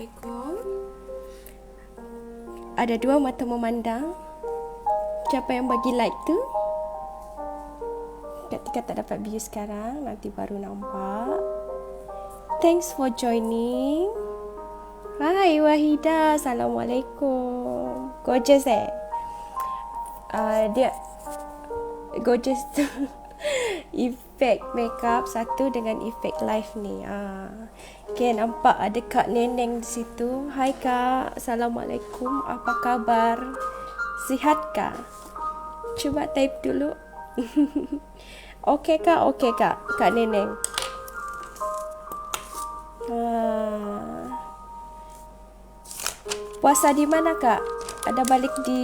Assalamualaikum. Ada dua mata memandang. Siapa yang bagi like tu? Ketika tak dapat view sekarang, nanti baru nampak. Thanks for joining. Hai Wahida, Assalamualaikum. Gorgeous dia gorgeous tu. Efek makeup satu dengan efek live ni. Okay, nampak ada Kak Neneng di situ. Hai Kak, Assalamualaikum. Apa kabar? Sihatkah? Cuba type dulu. Okey Kak, Kak Neneng. Puasa di mana Kak? Ada balik di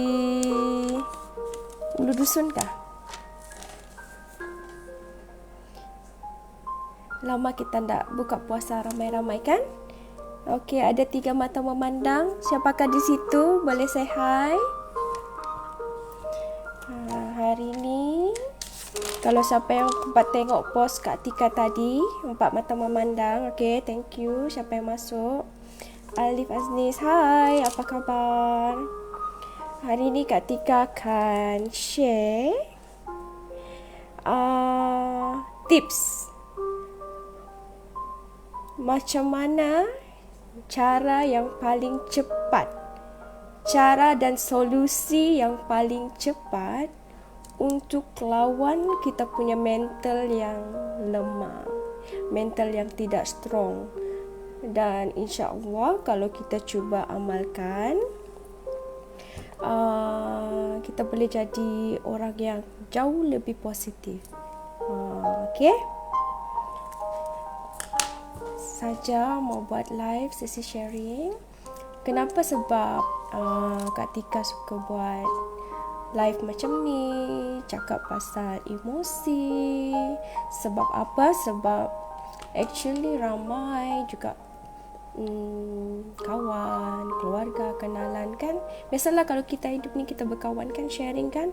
Ulu Dusun kah? Lama kita tak buka puasa ramai-ramai kan? Okey, ada 3 mata memandang. Siapakah di situ? Boleh say hi. Hari ni, kalau siapa yang sempat tengok post Kak Tika tadi, 4 mata memandang. Okey, thank you. Siapa yang masuk? Alif Aznis, hai, apa khabar? Hari ni Kak Tika akan share tips macam mana cara yang paling cepat, cara dan solusi yang paling cepat untuk lawan kita punya mental yang lemah, mental yang tidak strong. Dan insya-Allah kalau kita cuba amalkan, kita boleh jadi orang yang jauh lebih positif. Okey. Saja mau buat live sesi sharing. Kenapa? Sebab Kak Tika suka buat live macam ni, cakap pasal emosi. Sebab apa? Sebab actually ramai juga kawan, keluarga, kenalan kan. Biasalah kalau kita hidup ni kita berkawan kan, sharing kan.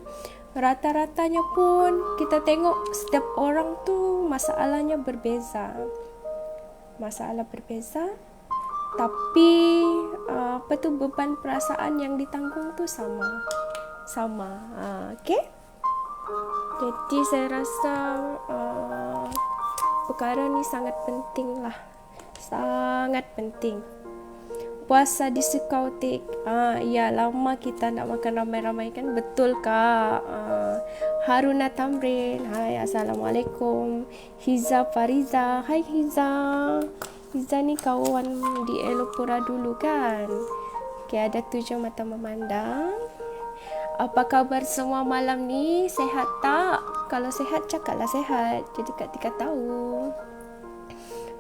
Rata-ratanya pun kita tengok setiap orang tu masalahnya berbeza. Tapi beban perasaan yang ditanggung tu sama. Okey. Jadi saya rasa perkara ni sangat penting lah. Sangat penting. Puasa di Sukautik. Ya, lama kita nak makan ramai-ramai kan. Betul Kak. Haruna Tamrin. Hai, Assalamualaikum. Hiza Fariza. Hai Hiza. Hiza ni kawan di Elopura dulu kan. Okay, ada 7 mata memandang. Apa khabar semua malam ni? Sehat tak? Kalau sehat, cakaplah sehat. Jadi Kak Tika tahu.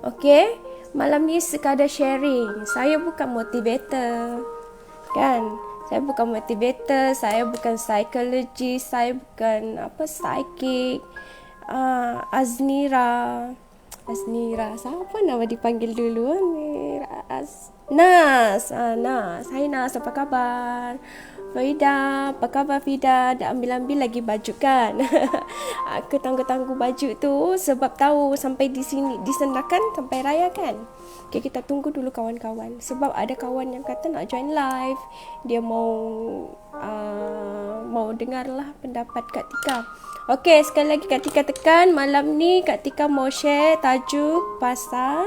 Okay, malam ni sekadar sharing. Saya bukan motivator. Kan? Saya bukan motivator, saya bukan psikologis, saya bukan psychic. Aznira, siapa nama dipanggil dulu? Nas. Hai Nas, apa khabar? Fida, apa khabar Fida? Dah ambil lagi baju kan? Aku tangguh-tangguh baju tu sebab tahu sampai di sini disendakan sampai raya kan. Okay, kita tunggu dulu kawan-kawan. Sebab ada kawan yang kata nak join live. Dia mau dengarlah pendapat Kak Tika. Okay, sekali lagi Kak Tika tekan. Malam ni Kak Tika mau share tajuk pasal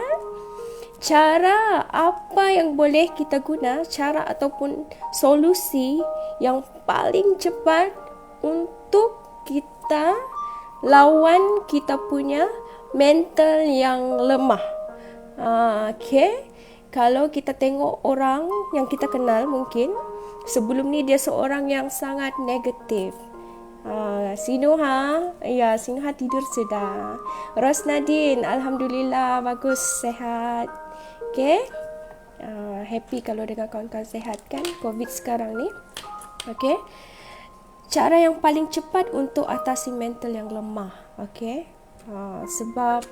cara apa yang boleh kita guna, cara ataupun solusi yang paling cepat untuk kita lawan kita punya mental yang lemah. Okay. Kalau kita tengok orang yang kita kenal mungkin sebelum ni dia seorang yang sangat negatif. Sinuha tidur sudah. Rosnadin, Alhamdulillah bagus, sehat. Okay. Happy kalau dengan kawan-kawan sehat kan, COVID sekarang ni. Okay. Cara yang paling cepat untuk atasi mental yang lemah. Okay. Sebab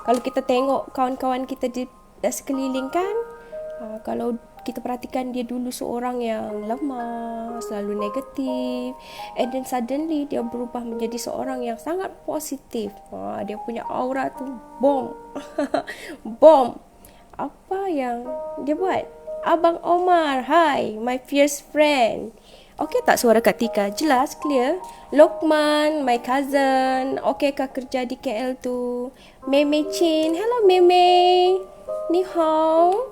kalau kita tengok kawan-kawan kita di sekeliling kan, kalau kita perhatikan dia dulu seorang yang lemah, selalu negatif, and then suddenly dia berubah menjadi seorang yang sangat positif. Dia punya aura tu bom. Apa yang dia buat? Abang Omar, hi, my fierce friend. Okay tak suara Kak Tika? Jelas, clear? Lokman, my cousin. Okay kah kerja di KL tu? Meme Chin, hello Meme. Ni hao.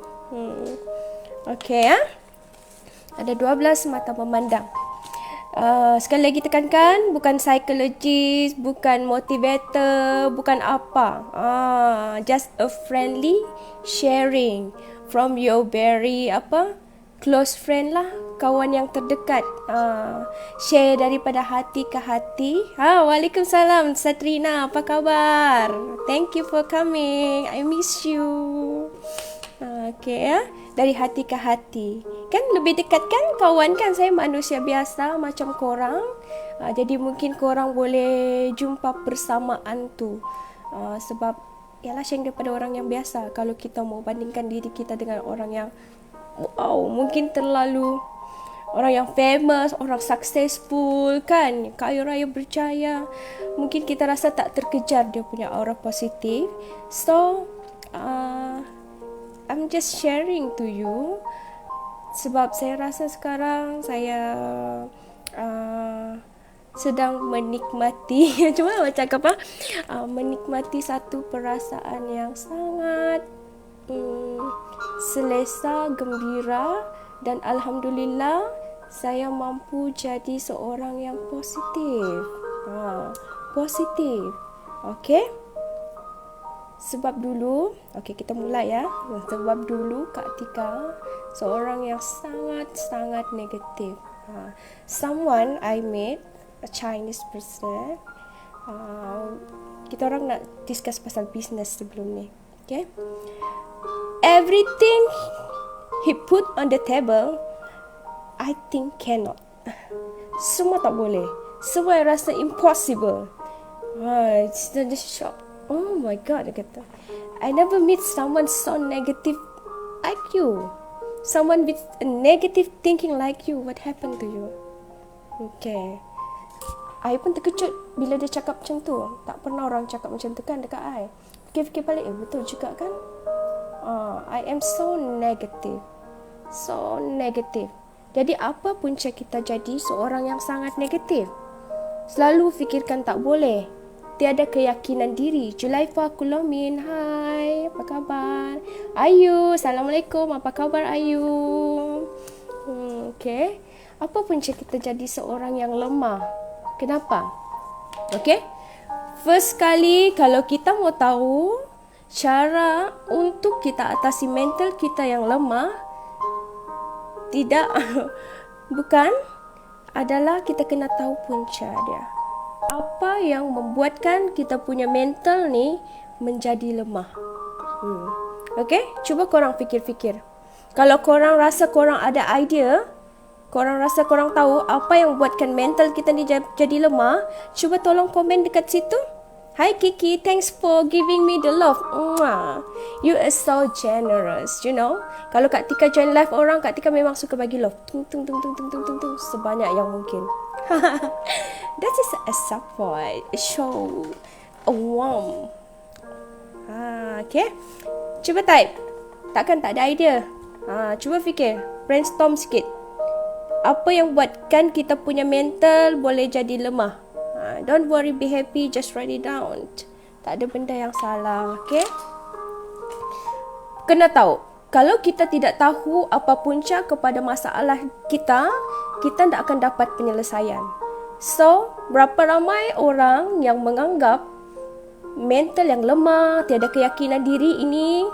Okay ya. Ada 12 mata memandang. Sekali lagi tekankan, bukan psikologis, bukan motivator, bukan apa. Just a friendly sharing from your very close friend lah, kawan yang terdekat. Share daripada hati ke hati. Waalaikumsalam Satrina, apa khabar? Thank you for coming. I miss you. Okay ya. Dari hati ke hati. Kan lebih dekat kan kawan kan, saya manusia biasa macam korang. Jadi mungkin korang boleh jumpa persamaan tu. Sebab ialah sharing daripada orang yang biasa. Kalau kita mau bandingkan diri kita dengan orang yang mungkin terlalu orang yang famous, orang successful kan, kaya raya berjaya, mungkin kita rasa tak terkejar dia punya aura positif. So I'm just sharing to you sebab saya rasa sekarang saya sedang menikmati cuma nak cakap menikmati satu perasaan yang sangat selesa, gembira, dan alhamdulillah saya mampu jadi seorang yang positif. Positif. Okey? Sebab dulu, kita mulai ya. Sebab dulu Kak Tika seorang yang sangat-sangat negatif. Someone I met, a Chinese person. Kita orang nak discuss pasal business sebelum ni. Okay? Everything he put on the table, I think cannot. Semua tak boleh. Semua I rasa impossible. It's just shock. Oh my God, dia kata. I never meet someone so negative like you. Someone with a negative thinking like you. What happened to you? Okay. I pun terkejut bila dia cakap macam tu. Tak pernah orang cakap macam tu kan dekat I. Fikir-fikir balik, betul juga kan? I am so negative. So negative. Jadi apa punca kita jadi seorang yang sangat negatif? Selalu fikirkan tak boleh. Tiada keyakinan diri. Julaifa Kulomin, hai, apa khabar? Ayu, Assalamualaikum, apa khabar Ayu? Okay. Apa punca kita jadi seorang yang lemah? Kenapa? Okay. First kali, kalau kita mau tahu cara untuk kita atasi mental kita yang lemah, tidak, bukan, adalah kita kena tahu punca dia. Apa yang membuatkan kita punya mental ni menjadi lemah? Okay, cuba korang fikir-fikir. Kalau korang rasa korang ada idea, korang rasa korang tahu apa yang membuatkan mental kita ni jadi lemah, cuba tolong komen dekat situ. Hi Kiki, thanks for giving me the love. You are so generous, you know. Kalau Kak Tika join live orang, Kak Tika memang suka bagi love. Tung sebanyak yang mungkin. That is a support, a show, a warm. Okay. Cuba type. Takkan tak ada idea. Cuba fikir, brainstorm sikit. Apa yang buatkan kita punya mental boleh jadi lemah? Don't worry, be happy, just write it down. Tak ada benda yang salah, okay? Kena tahu, kalau kita tidak tahu apa punca kepada masalah kita, kita tidak akan dapat penyelesaian. So, berapa ramai orang yang menganggap mental yang lemah, tiada keyakinan diri ini,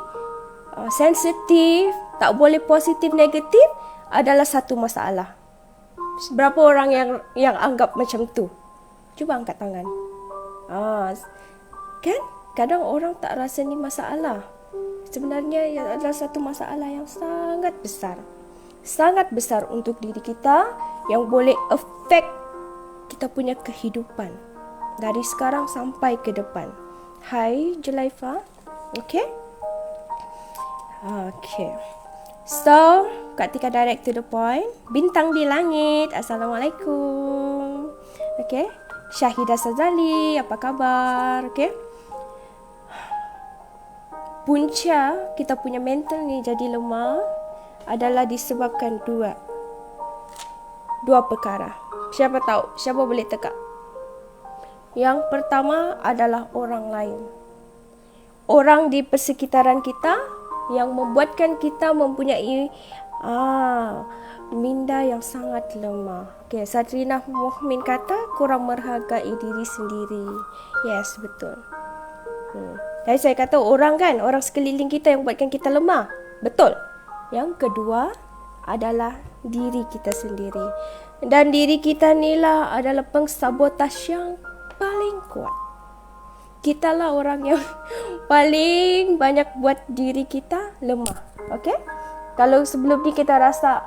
sensitif, tak boleh positif negatif adalah satu masalah. Berapa orang yang anggap macam tu? Cuba angkat tangan. Kan? Kadang orang tak rasa ni masalah. Sebenarnya ia adalah satu masalah yang sangat besar. Sangat besar untuk diri kita yang boleh affect kita punya kehidupan. Dari sekarang sampai ke depan. Hai Julaifa. Okay? Okay. So, Kak Tika direct to the point. Bintang di langit. Assalamualaikum. Okay? Syahidah Sazali, apa khabar? Okay? punca kita punya mental ni jadi lemah adalah disebabkan dua perkara. Siapa tahu? Siapa boleh teka? Yang pertama adalah orang lain. Orang di persekitaran kita yang membuatkan kita mempunyai minda yang sangat lemah. Okay, Satrina Muhmin kata kurang menghargai diri sendiri. Yes, betul. Jadi saya kata orang sekeliling kita yang buatkan kita lemah. Betul. Yang kedua adalah diri kita sendiri. Dan diri kita ni lah adalah pengsabotaj yang paling kuat. Kita lah orang yang paling banyak buat diri kita lemah. Okay? Kalau sebelum ni kita rasa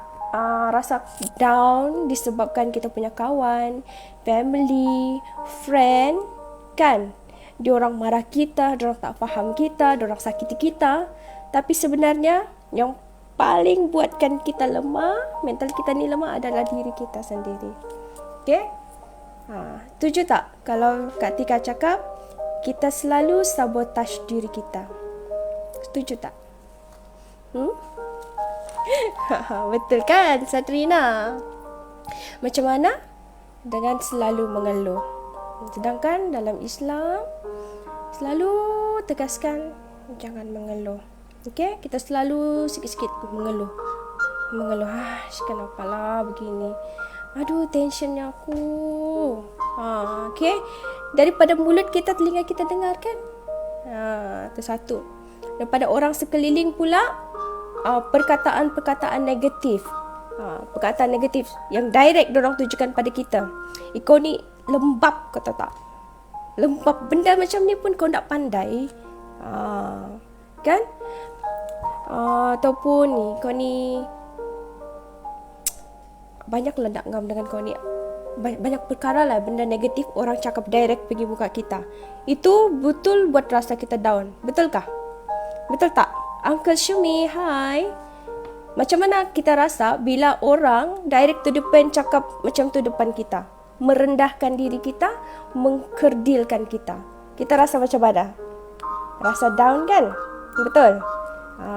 down disebabkan kita punya kawan, family, friend, kan? Diorang marah kita, diorang tak faham kita, diorang sakiti kita. Tapi sebenarnya yang paling buatkan kita lemah, mental kita ni lemah adalah diri kita sendiri. Okay? Setuju tak kalau Kak Tika cakap kita selalu sabotaj diri kita? Setuju tak? Betul kan, Satrina? Macam mana? Dengan selalu mengeluh. Sedangkan dalam Islam selalu tegaskan jangan mengeluh. Okey, kita selalu sikit-sikit mengeluh. Kenapa lah begini? Aduh, tensionnya aku. Okey. Daripada mulut kita, telinga kita dengar kan? Itu satu. Daripada orang sekeliling pula, perkataan-perkataan negatif. Perkataan negatif yang direct diorang tujukan pada kita. Kau ni lembab, kata tak? Lembab, benda macam ni pun kau tak pandai. Kan? Ataupun ni, kau ni banyaklah nak ngam dengan kau ni. Banyak perkara lah benda negatif orang cakap direct pergi muka kita. Itu betul buat rasa kita down. Betulkah? Betul tak? Uncle Syumi, hai. Macam mana kita rasa bila orang direct to the point cakap macam tu depan kita? Merendahkan diri kita, mengkerdilkan kita. Kita rasa macam mana? Rasa down kan? Betul?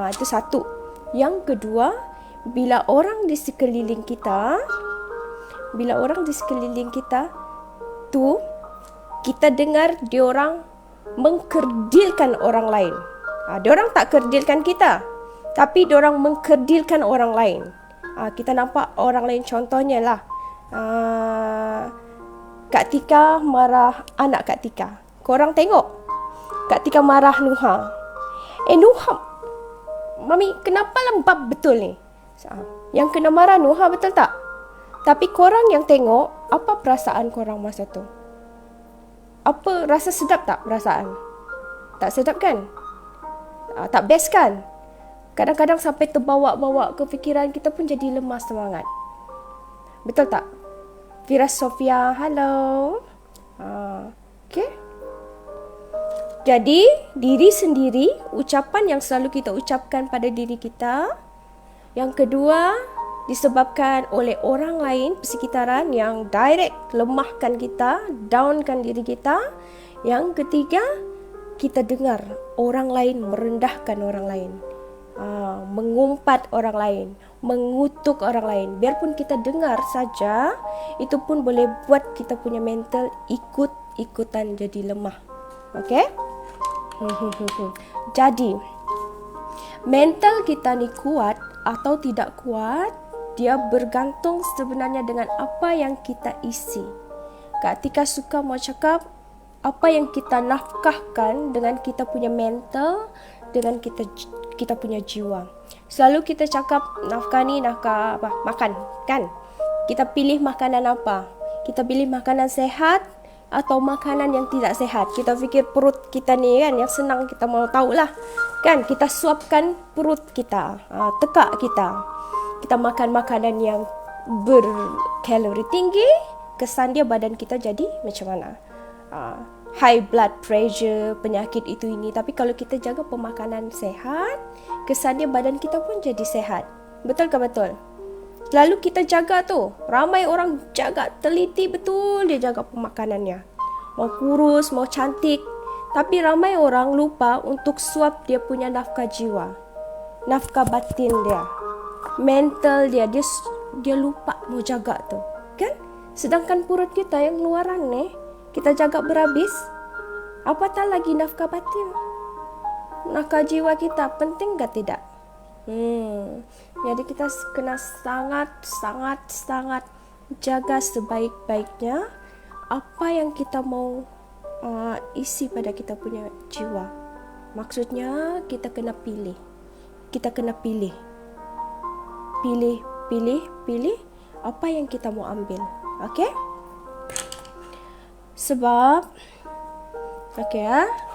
Itu satu. Yang kedua, bila orang di sekeliling kita tu, kita dengar diorang mengkerdilkan orang lain. Diorang tak kerdilkan kita, tapi diorang mengkerdilkan orang lain. Kita nampak orang lain, contohnya lah Kak Tika marah anak Kak Tika. Korang tengok Kak Tika marah Nuha. Nuha, Mami kenapa lembab betul ni? Yang kena marah Nuha, betul tak? Tapi korang yang tengok, apa perasaan korang masa tu? Apa, rasa sedap tak perasaan? Tak sedap kan? Tak best kan? Kadang-kadang sampai terbawa-bawa ke fikiran kita pun jadi lemah semangat. Betul tak? Fira Sofia, hello. Okay. Jadi, diri sendiri, ucapan yang selalu kita ucapkan pada diri kita. Yang kedua, disebabkan oleh orang lain, persekitaran yang direct lemahkan kita, downkan diri kita. Yang ketiga, kita dengar orang lain merendahkan orang lain, mengumpat orang lain, mengutuk orang lain. Biarpun kita dengar saja, itu pun boleh buat kita punya mental ikut-ikutan jadi lemah. Okay? Jadi, mental kita ni kuat atau tidak kuat, dia bergantung sebenarnya dengan apa yang kita isi. Kak Tika suka mau cakap, apa yang kita nafkahkan dengan kita punya mental, dengan kita punya jiwa. Selalu kita cakap nafkah ni nafkah apa? Makan, kan? Kita pilih makanan apa? Kita pilih makanan sehat atau makanan yang tidak sehat. Kita fikir perut kita ni kan yang senang kita mau tahulah. Kan kita suapkan perut kita, tekak kita. Kita makan makanan yang berkalori tinggi, kesan dia badan kita jadi macam mana? High blood pressure, penyakit itu ini. Tapi kalau kita jaga pemakanan sehat, kesan dia badan kita pun jadi sehat. Betul ke betul? Lalu kita jaga tu. Ramai orang jaga, teliti betul dia jaga pemakanannya. Mau kurus, mau cantik. Tapi ramai orang lupa untuk swap dia punya nafkah jiwa, nafkah batin dia, mental dia. Dia lupa mau jaga tu, kan? Sedangkan perut kita yang luaran nih, kita jaga berhabis. Apatah lagi nafkah batin, nafkah jiwa kita, penting ke tidak? Jadi kita kena sangat jaga sebaik-baiknya apa yang kita mau isi pada kita punya jiwa. Maksudnya kita kena pilih. Pilih apa yang kita mau ambil. Okey? Sebab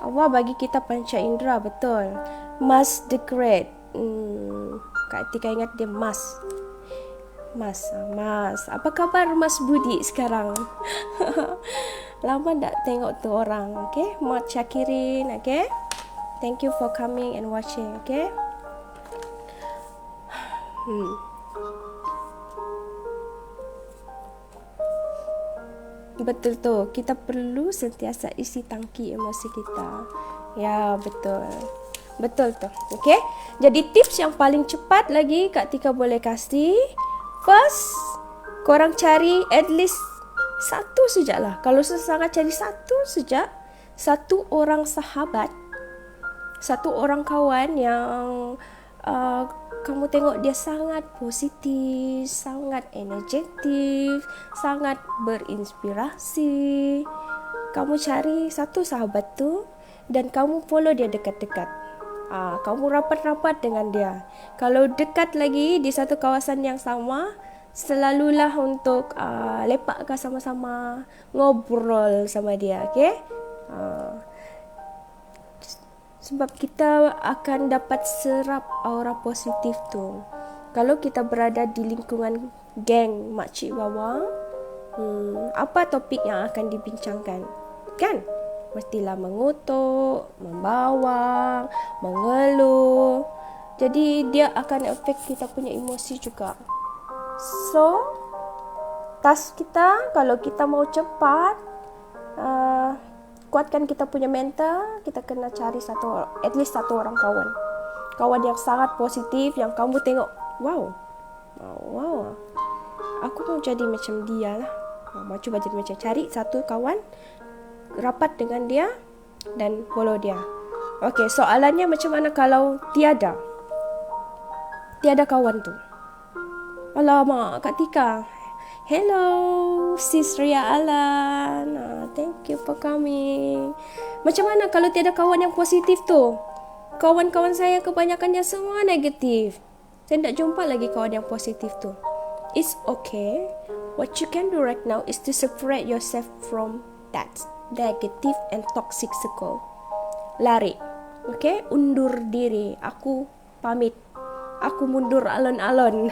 Allah bagi kita panca indera, betul. Mas the Great. Kak Tika ingat dia Mas. Apa kabar Mas Budi sekarang? Lama tak tengok tu orang. Okay, Mat Syakirin. Okay, thank you for coming and watching. Okay. Betul tu, kita perlu sentiasa isi tangki emosi kita. Ya, betul tu. Okay, jadi tips yang paling cepat lagi Kak Tika boleh kasih, first, korang cari at least satu sajalah. Kalau sesangat cari satu saja, satu orang sahabat, satu orang kawan yang kamu tengok dia sangat positif, sangat energetik, sangat berinspirasi. Kamu cari satu sahabat tu dan kamu follow dia dekat-dekat. Kamu rapat-rapat dengan dia. Kalau dekat lagi di satu kawasan yang sama, selalulah untuk lepakkah sama-sama, ngobrol sama dia, okay? Sebab kita akan dapat serap aura positif tu. Kalau kita berada di lingkungan geng makcik bawang, apa topik yang akan dibincangkan? Kan? Mestilah mengutuk, membawang, mengeluh. Jadi dia akan efek kita punya emosi juga. So, task kita kalau kita mau cepat, kuatkan kita punya mental, kita kena cari at least satu orang kawan yang sangat positif, yang kamu tengok, wow, aku mau jadi macam dia lah. Mau cuba jadi macam, cari satu kawan, rapat dengan dia dan follow dia. Okey, soalannya macam mana kalau tiada kawan tu? Alamak, Kak Tika. Hello, Sis Ria Alan. Thank you for coming. Macam mana kalau tiada kawan yang positif tu? Kawan-kawan saya kebanyakannya semua negatif. Saya tak jumpa lagi kawan yang positif tu. It's okay. What you can do right now is to separate yourself from that negative and toxic circle. Lari. Okay? Undur diri. Aku pamit. Aku mundur alon-alon.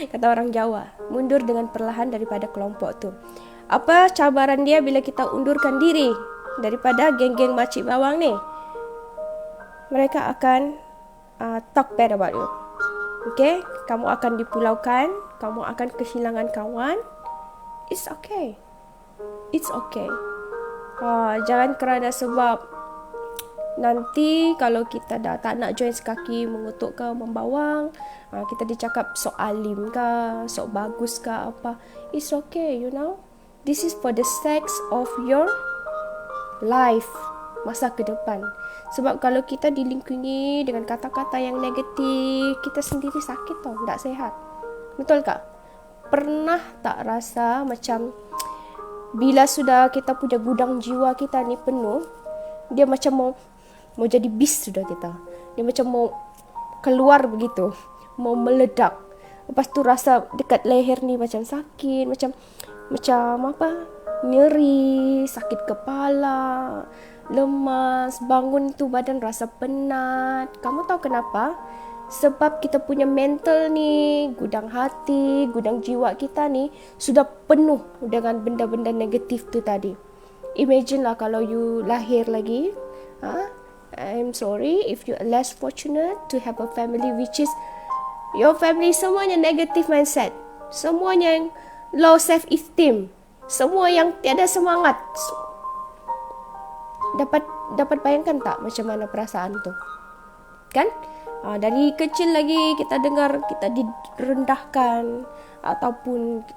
Kata orang Jawa, mundur dengan perlahan daripada kelompok tu. Apa cabaran dia bila kita undurkan diri daripada geng-geng makcik bawang ni? Mereka akan talk bad about you. Okay? Kamu akan dipulaukan, kamu akan kehilangan kawan. It's okay. Jangan kerana sebab nanti kalau kita dah tak nak join sekaki, mengutuk ke, membawang, kita dicakap sok alim ke, sok bagus ke apa. It's okay, you know. This is for the sake of your life, masa ke depan. Sebab kalau kita dilingkungi dengan kata-kata yang negatif, kita sendiri sakit tau, tak sihat. Betul tak? Pernah tak rasa macam bila sudah kita punya gudang jiwa kita ni penuh, dia macam mau jadi bis sudah kita. Dia macam mau keluar begitu, mau meledak. Lepas tu rasa dekat leher ni macam sakit, macam apa? Nyeri, sakit kepala, lemas, bangun tu badan rasa penat. Kamu tahu kenapa? Sebab kita punya mental ni, gudang hati, gudang jiwa kita ni sudah penuh dengan benda-benda negatif tu tadi. Imagine lah kalau you lahir lagi, I'm sorry if you are less fortunate to have a family which is your family semuanya negative mindset, semuanya yang low self esteem, semua yang tiada semangat. Dapat dapat bayangkan tak macam mana perasaan tu? Kan? Dari kecil lagi kita dengar kita direndahkan, ataupun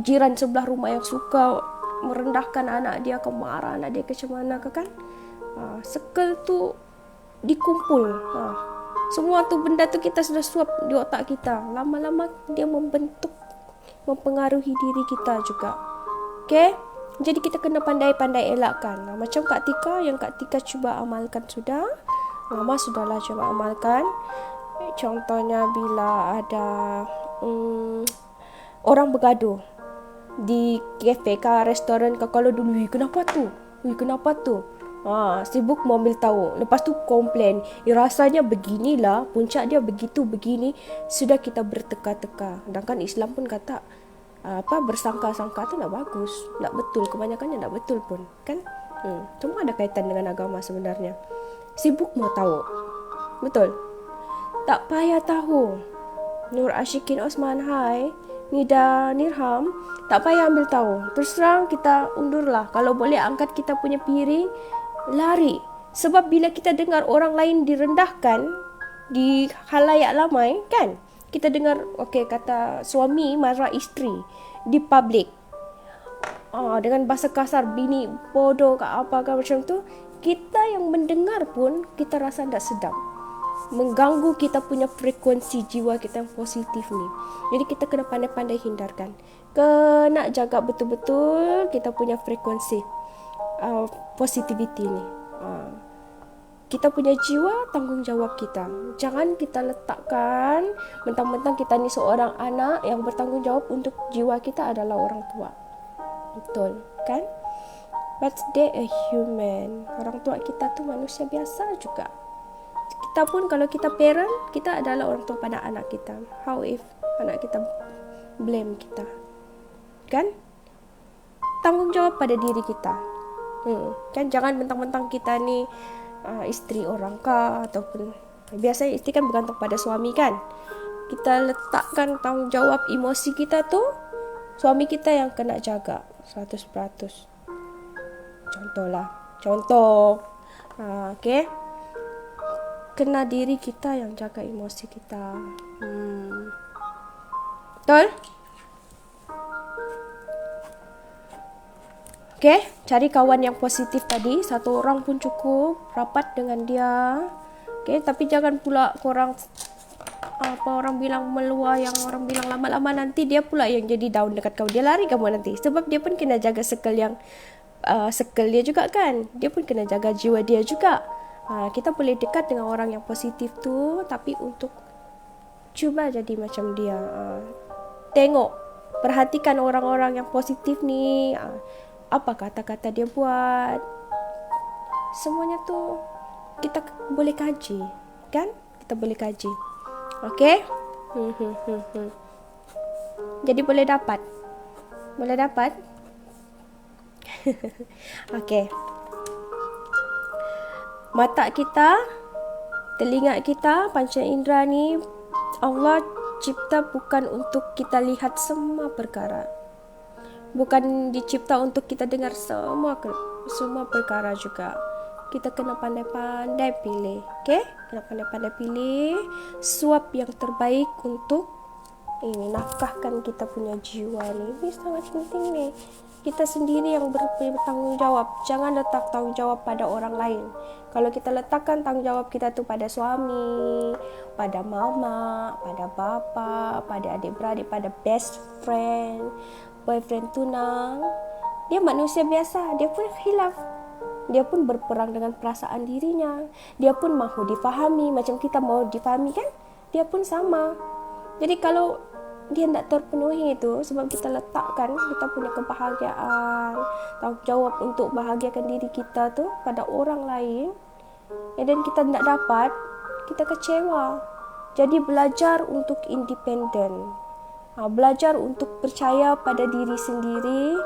jiran sebelah rumah yang suka merendahkan anak dia, ke marah anak dia macam mana ke kan. Circle tu dikumpul, semua tu benda tu kita sudah suap di otak kita. Lama-lama dia mempengaruhi diri kita juga. Okay, jadi kita kena pandai-pandai elakkan. Macam Kak Tika, yang Kak Tika cuba amalkan sudah. Lama sudahlah cuba amalkan. Contohnya bila ada orang bergaduh di kafe ke restoran ke, kalau dulu kenapa tu sibuk mau ambil tahu, lepas tu komplain, rasanya beginilah, puncak dia begini, sudah kita berteka-teka. Sedangkan Islam pun kata bersangka-sangka tu tak bagus, tak betul, kebanyakannya tak betul pun kan. Semua ada kaitan dengan agama sebenarnya. Sibuk mau tahu, betul, tak payah tahu. Nur Ashikin Osman, hai Nida Nirham, tak payah ambil tahu. Terus terang kita undurlah. Kalau boleh angkat kita punya piring, lari. Sebab bila kita dengar orang lain direndahkan di khalayak ramai kan, kita dengar kata suami marah isteri di public, dengan bahasa kasar, bini bodoh ke apa ke macam tu, kita yang mendengar pun kita rasa tak sedap, mengganggu kita punya frekuensi jiwa kita yang positif ni. Jadi kita kena pandai-pandai hindarkan. Kena jaga betul-betul kita punya frekuensi positivity ni. Kita punya jiwa, tanggungjawab kita. Jangan kita letakkan mentang-mentang kita ni seorang anak, yang bertanggungjawab untuk jiwa kita adalah orang tua. Betul kan? But they a human. Orang tua kita tu manusia biasa juga. Kita pun kalau kita parent, kita adalah orang tua pada anak kita. How if anak kita blame kita? Kan? Tanggungjawab pada diri kita. Kan jangan mentang-mentang kita ni isteri orang kah, ataupun biasanya isteri kan bergantung pada suami kan. Kita letakkan tanggungjawab emosi kita tu, suami kita yang kena jaga 100%. Contoh. Okay. Kena diri kita yang jaga emosi kita. Betul? Okay, cari kawan yang positif tadi. Satu orang pun cukup, rapat dengan dia. Okay, tapi jangan pula korang orang bilang meluah, yang orang bilang lama-lama nanti dia pula yang jadi down dekat kau. Dia lari kamu nanti. Sebab dia pun kena jaga circle dia juga kan. Dia pun kena jaga jiwa dia juga. Kita boleh dekat dengan orang yang positif tu, tapi untuk cuba jadi macam dia. Tengok, perhatikan orang-orang yang positif ni, apa kata-kata dia buat. Semuanya tu kita boleh kaji kan? Kita boleh kaji. Okay? Jadi boleh dapat. Okay. Mata kita, telinga kita, panca indera ni Allah cipta bukan untuk kita lihat semua perkara. Bukan dicipta untuk kita dengar semua perkara juga. Kita kena pandai-pandai pilih. Okay? Kena pandai-pandai pilih suap yang terbaik untuk nafkahkan kita punya jiwa ni. Ini sangat penting ni. Kita sendiri yang bertanggung jawab. Jangan letak tanggung jawab pada orang lain. Kalau kita letakkan tanggung jawab kita tu pada suami, pada mama, pada bapa, pada adik-beradik, pada best friend, boyfriend tunang, dia manusia biasa, dia pun khilaf. Dia pun berperang dengan perasaan dirinya. Dia pun mahu difahami macam kita mahu difahami kan? Dia pun sama. Jadi kalau dia tidak terpenuhi itu, sebab kita letakkan kita punya kebahagiaan, tanggung jawab untuk bahagiakan diri kita tu pada orang lain, dan kita tidak dapat, kita kecewa. Jadi belajar untuk independen. Belajar untuk percaya pada diri sendiri.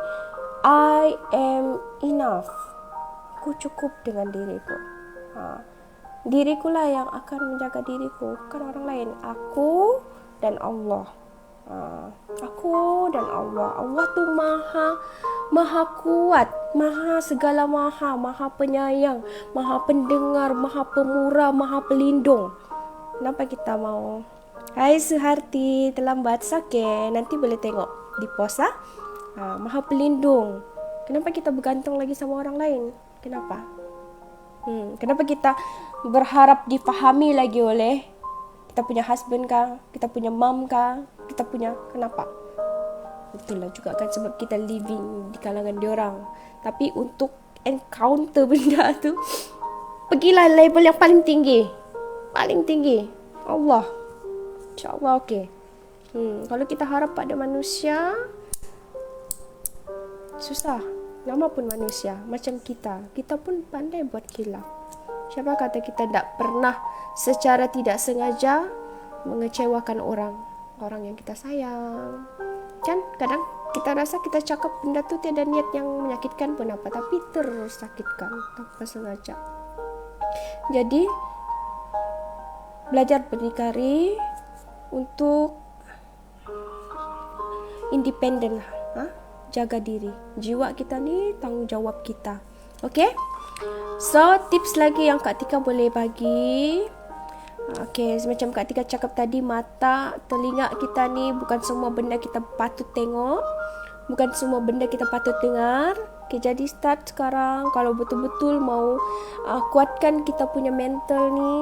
I am enough. Aku cukup dengan diriku. Diriku lah yang akan menjaga diriku, bukan orang lain. Aku dan Allah. Aku dan Allah tuh maha kuat, maha penyayang, maha pendengar, maha pemurah, maha pelindung. Kenapa kita mau? Hai Suharti, terlambat sakit, nanti boleh tengok di pos maha pelindung. Kenapa kita bergantung lagi sama orang lain? Kenapa? Kenapa kita berharap dipahami lagi oleh kita punya husband kah, kita punya mom kah, kita punya, kenapa? Itulah juga kan sebab kita living di kalangan diorang. Tapi untuk encounter benda tu, pergilah level yang paling tinggi. Allah. InsyaAllah okey. Kalau kita harap pada manusia, susah. Nama pun manusia, macam kita pun pandai buat khilaf. Siapa kata kita tak pernah secara tidak sengaja mengecewakan orang yang kita sayang. Kan kadang kita rasa kita cakap benda tu tiada niat yang menyakitkan pun apa, tapi tersakitkan tanpa sengaja. Jadi belajar berdikari untuk independen lah. Jaga diri. Jiwa kita ni tanggung jawab kita. Okay? So, tips lagi yang Kak Tika boleh bagi. Okay, macam Kak Tika cakap tadi, mata, telinga kita ni bukan semua benda kita patut tengok. Bukan semua benda kita patut dengar. Okay, jadi start sekarang. Kalau betul-betul mau kuatkan kita punya mental ni,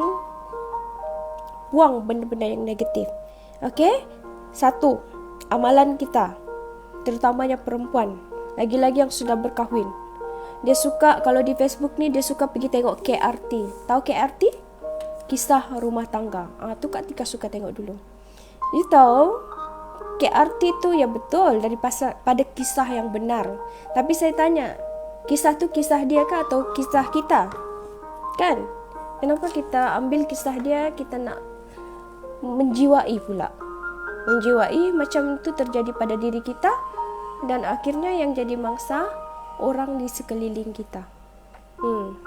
buang benda-benda yang negatif. Okay? 1. Amalan kita, terutamanya perempuan, lagi-lagi yang sudah berkahwin, dia suka, kalau di Facebook ni dia suka pergi tengok KRT. Tahu KRT? Kisah rumah tangga. Tu Kak Tika suka tengok dulu. You tahu KRT tu ya betul pada kisah yang benar. Tapi saya tanya, kisah tu kisah dia kah atau kisah kita? Kan? Kenapa kita ambil kisah dia, kita nak menjiwai pula? Menjiwai macam tu terjadi pada diri kita, dan akhirnya yang jadi mangsa orang di sekeliling kita.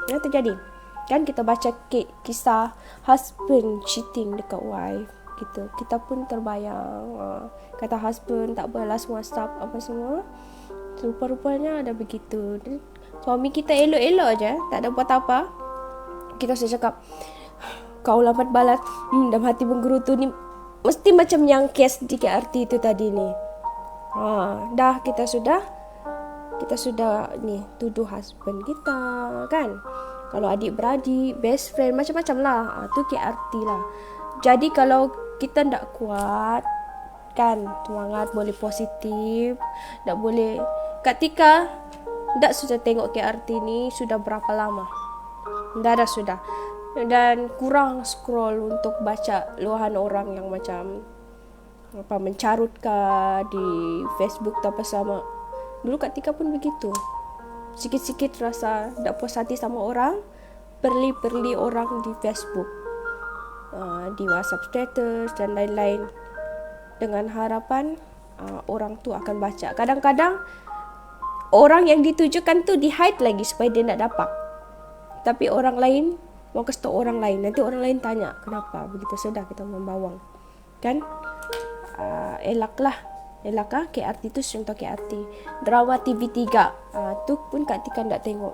Yang terjadi kan, kita baca kisah husband cheating dekat wife gitu, kita pun terbayang, kata husband tak balas WhatsApp apa semua. Rupa-rupanya ada begitu. Suami kita elok-elok aja, tak ada buat apa, kita sudah cakap kau lambat balas. Dalam hati menggerutu ni, mesti macam yang kes di KRT itu tadi ni. Dah kita sudah ni tuduh husband kita kan. Kalau adik-beradik, best friend, macam-macam lah. Tu KRT lah. Jadi kalau kita tak kuat kan, semangat, boleh positif, tak boleh. Kak Tika tak sudah tengok KRT ni sudah berapa lama? Dah sudah. Dan kurang scroll untuk baca luahan orang yang macam mencarut kah di Facebook atau apa sama. Dulu Kak Tika pun begitu. Sikit-sikit rasa tak puas hati sama orang, perli-perli orang di Facebook, di WhatsApp status dan lain-lain, dengan harapan orang tu akan baca. Kadang-kadang orang yang ditujukan tu di-hide lagi supaya dia tak dapat. Tapi orang lain mau kasih tahu orang lain, nanti orang lain tanya kenapa begitu. Sudah kita membawang kan. Elaklah KRT tu, contoh KRT. Drama TV3 tu pun Kak Tika tak tengok,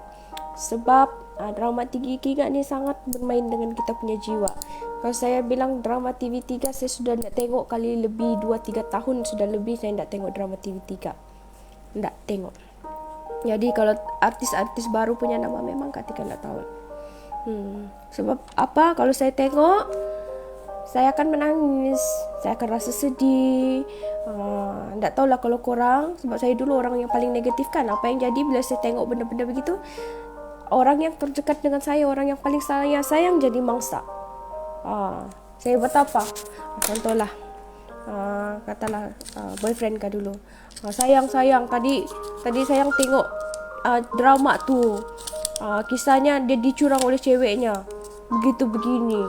sebab drama TV3 ni sangat bermain dengan kita punya jiwa. Kalau saya bilang drama TV3, saya sudah tak tengok kali lebih 2-3 tahun sudah lebih saya tak tengok drama TV3. Tak tengok. Jadi kalau artis-artis baru punya nama memang Kak Tika tak tahu. Sebab apa? Kalau saya tengok, saya akan menangis, saya akan rasa sedih. Tak tahulah kalau korang, sebab saya dulu orang yang paling negatif kan. Apa yang jadi bila saya tengok benda-benda begitu, orang yang terdekat dengan saya, orang yang paling sayang jadi mangsa. Saya buat apa? Contohlah, katalah boyfriend kah dulu. Sayang, tadi sayang tengok drama tu. Kisahnya dia dicurang oleh ceweknya, begitu begini.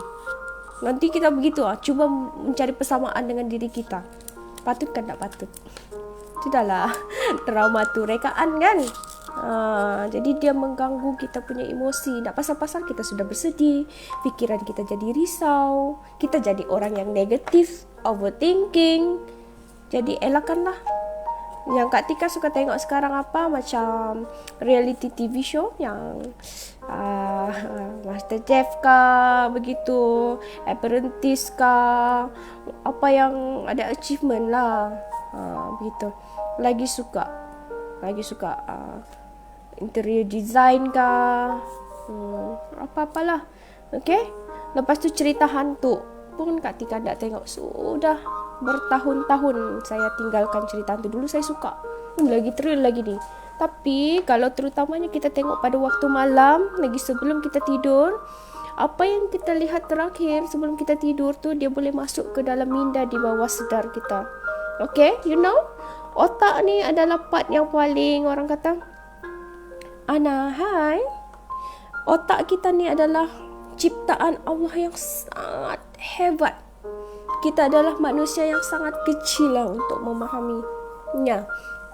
Nanti kita begitu cuba mencari persamaan dengan diri kita. Patut kan tak patut? Sudahlah, drama tu rekaan kan. Jadi dia mengganggu kita punya emosi. Tak pasal-pasal kita sudah bersedih, pikiran kita jadi risau, kita jadi orang yang negatif, overthinking. Jadi elakkanlah. Yang Kak Tika suka tengok sekarang apa, macam reality TV show yang MasterChef kah, begitu, Apprentice kah, apa yang ada achievement lah, begitu. Lagi suka interior design kah, apa-apalah. Okay. Lepas tu cerita hantu pun Kak Tika tak tengok. Sudah bertahun-tahun saya tinggalkan cerita hantu. Dulu saya suka, lagi thrill lagi ni. Tapi kalau terutamanya kita tengok pada waktu malam, lagi sebelum kita tidur, apa yang kita lihat terakhir sebelum kita tidur tu, dia boleh masuk ke dalam minda di bawah sedar kita. Okay, you know, otak ni adalah part yang paling, orang kata, hai, otak kita ni adalah ciptaan Allah yang sangat hebat. Kita adalah manusia yang sangat kecil lah untuk memahaminya.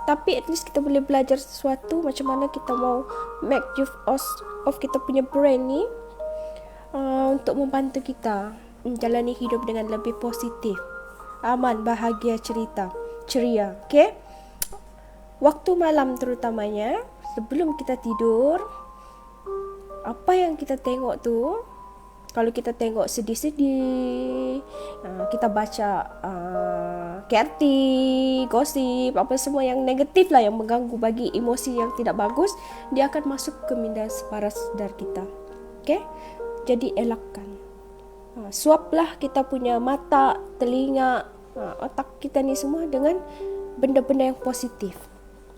Tapi at least kita boleh belajar sesuatu, macam mana kita mau make use of kita punya brain ni untuk membantu kita menjalani hidup dengan lebih positif, aman, bahagia, ceria. Okay? Waktu malam terutamanya, sebelum kita tidur, apa yang kita tengok tu, kalau kita tengok sedih-sedih, kita baca KRT, gosip, apa semua yang negatif lah, yang mengganggu, bagi emosi yang tidak bagus, dia akan masuk ke minda separas sedar kita. Okay? Jadi elakkan. Suaplah kita punya mata, telinga, otak kita ni semua dengan benda-benda yang positif.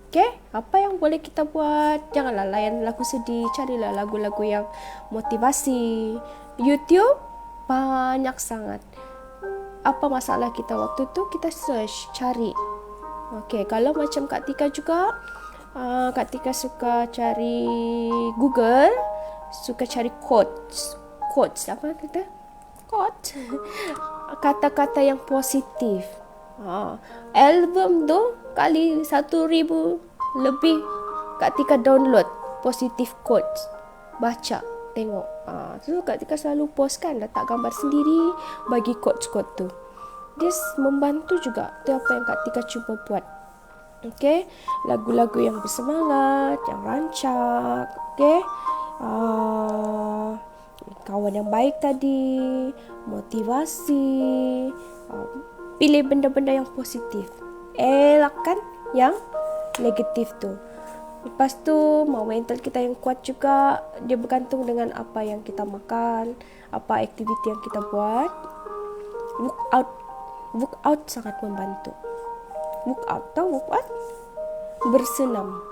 Okay? Apa yang boleh kita buat? Janganlah layan lagu sedih, carilah lagu-lagu yang motivasi. YouTube banyak sangat. Apa masalah kita waktu tu, kita search, cari. Okay, kalau macam Kak Tika juga, Kak Tika suka cari Google, suka cari quotes, apa kata? Quote. Kata-kata yang positif. Album tu kali 1,000 lebih Kak Tika download positive quotes, baca, tengok. So Kak Tika selalu post kan, letak gambar sendiri, bagi quotes-quotes tu. Dia membantu juga. Tu apa yang Kak Tika cuba buat. Okay, lagu-lagu yang bersemangat, yang rancak. Okay, kawan yang baik tadi, motivasi. Pilih benda-benda yang positif, elakkan yang negatif tu. Lepas tu, mau mental kita yang kuat juga, dia bergantung dengan apa yang kita makan, apa aktiviti yang kita buat. Work out sangat membantu. Work out? Bersenam,